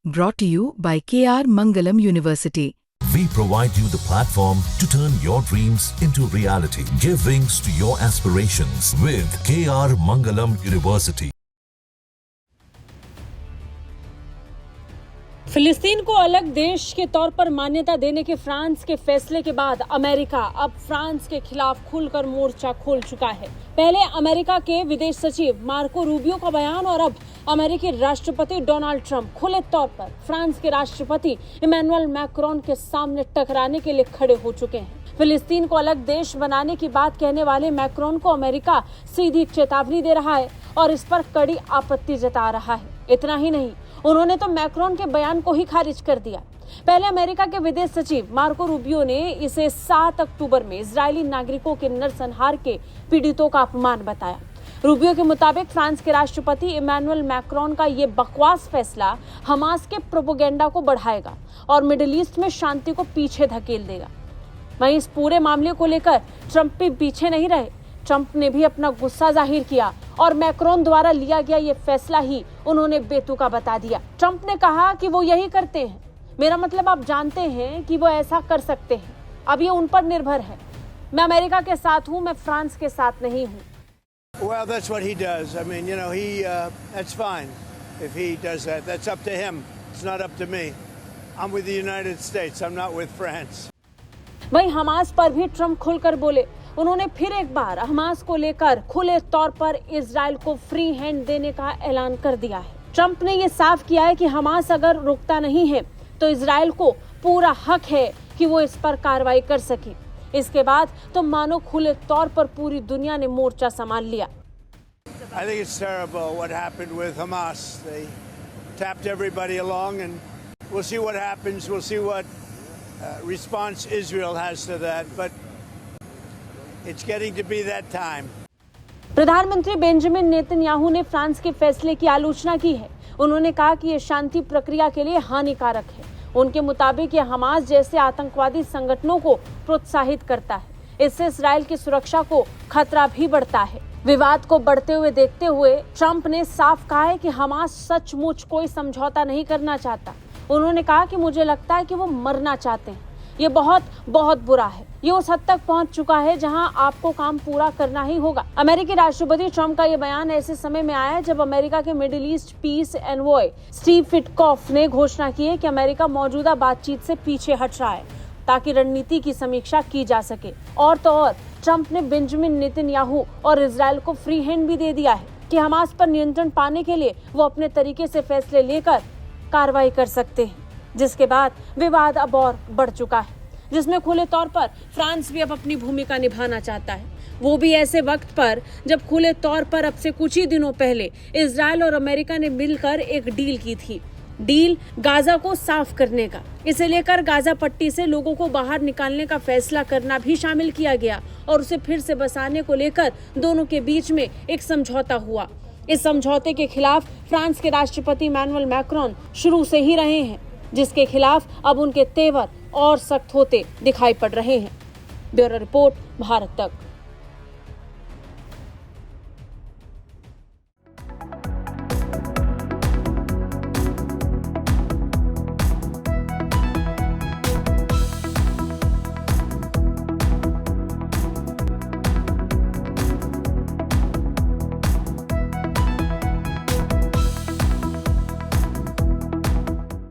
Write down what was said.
Brought to you by KR Mangalam University. We provide you the platform to turn your dreams into reality. Give wings to your aspirations with KR Mangalam University. फिलिस्तीन को अलग देश के तौर पर मान्यता देने के फ्रांस के फैसले के बाद अमेरिका अब फ्रांस के खिलाफ खुलकर मोर्चा खोल चुका है। पहले अमेरिका के विदेश सचिव मार्को रूबियो का बयान और अब अमेरिकी राष्ट्रपति डोनाल्ड ट्रंप खुले तौर पर फ्रांस के राष्ट्रपति इमैनुअल मैक्रोन के सामने टकराने के लिए खड़े हो चुके हैं। फिलिस्तीन को अलग देश बनाने की बात कहने वाले मैक्रोन को अमेरिका सीधी चेतावनी दे रहा है और इस पर कड़ी आपत्ति जता रहा है। इतना ही नहीं, उन्होंने तो मैक्रोन के बयान को ही खारिज कर दिया। पहले अमेरिका के विदेश सचिव मार्को रूबियो ने इसे 7 अक्टूबर में इजरायली नागरिकों के नरसंहार के पीड़ितों का अपमान बताया। रूबियो के मुताबिक फ्रांस के राष्ट्रपति इमैनुअल मैक्रोन का ये बकवास फैसला हमास के प्रोपेगेंडा को बढ़ाएगा और मिडिल ईस्ट में शांति को पीछे धकेल देगा। वहीं इस पूरे मामले को लेकर ट्रंप भी पीछे नहीं रहे। ट्रंप ने भी अपना गुस्सा जाहिर किया और मैक्रोन द्वारा लिया गया ये फैसला ही उन्होंने बेतुका बता दिया। ट्रंप ने कहा कि वो यही करते हैं, मेरा मतलब आप जानते हैं कि वो ऐसा कर सकते हैं, अब ये उन पर निर्भर है। मैं अमेरिका के साथ हूँ, मैं फ्रांस के साथ नहीं हूँ। Well, that's what he does. I mean, that's fine if he does that. That's up to him. It's not up to me. I'm with the United States. I'm not with France. वहीं Hamas पर भी Trump खुलकर बोले। उन्होंने फिर एक बार Hamas को लेकर खुले तौर पर इजराइल को फ्री हैंड देने का ऐलान कर दिया है। ट्रंप ने ये साफ किया है कि हमास अगर रुकता नहीं है तो इजराइल को पूरा हक है कि वो इस पर कार्रवाई कर सके। इसके बाद तो मानो खुले तौर पर पूरी दुनिया ने मोर्चा संभाल लिया। I think it's terrible what happened with Hamas. They tapped everybody along and we'll see what happens. We'll see what response Israel has to that. But it's getting to be that time. प्रधानमंत्री Benjamin Netanyahu ने France के फैसले की आलोचना की है। उन्होंने कहा कि ये शांति प्रक्रिया के लिए हानिकारक है। उनके मुताबिक ये हमास जैसे आतंकवादी संगठनों को प्रोत्साहित करता है। इससे इस्राएल की सुरक्षा को खतरा भी बढ़ता है। विवाद को बढ़ते हुए देखते हुए ट्रंप ने साफ कहा है कि हमास सचमुच कोई समझौता नहीं करना चाहता। उन्होंने कहा कि मुझे लगता है कि वो मरना चाहते हैं। ये बहुत बहुत बुरा है। ये उस हद तक पहुंच चुका है जहां आपको काम पूरा करना ही होगा। अमेरिकी राष्ट्रपति ट्रंप का ये बयान ऐसे समय में आया जब अमेरिका के middle east peace envoy Steve Witkoff ने घोषणा की है कि अमेरिका मौजूदा बातचीत से पीछे हट रहा है ताकि रणनीति की समीक्षा की जा सके। और तो और ट्रंप ने बेंजामिन नेतन्याहू और इजराइल को फ्री हैंड भी दे दिया है कि हमास पर नियंत्रण पाने के लिए वो अपने तरीके से फैसले लेकर कार्रवाई कर सकते हैं। जिसके बाद विवाद अब और बढ़ चुका है, जिसमें खुले तौर पर फ्रांस भी अब अपनी भूमिका निभाना चाहता है। वो भी ऐसे वक्त पर जब खुले तौर पर अब से कुछ ही दिनों पहले इजराइल और अमेरिका ने मिलकर एक डील की थी। डील गाजा को साफ करने का। इसे लेकर गाजा पट्टी से लोगों को बाहर निकालने का फैसला करना भी शामिल किया गया और उसे फिर से बसाने को लेकर दोनों के बीच में एक समझौता हुआ। इस समझौते के खिलाफ फ्रांस के राष्ट्रपति इमैनुअल मैक्रोन शुरू से ही रहे हैं, जिसके खिलाफ अब उनके तेवर और सख्त होते दिखाई पड़ रहे हैं। ब्यूरो रिपोर्ट, भारत तक।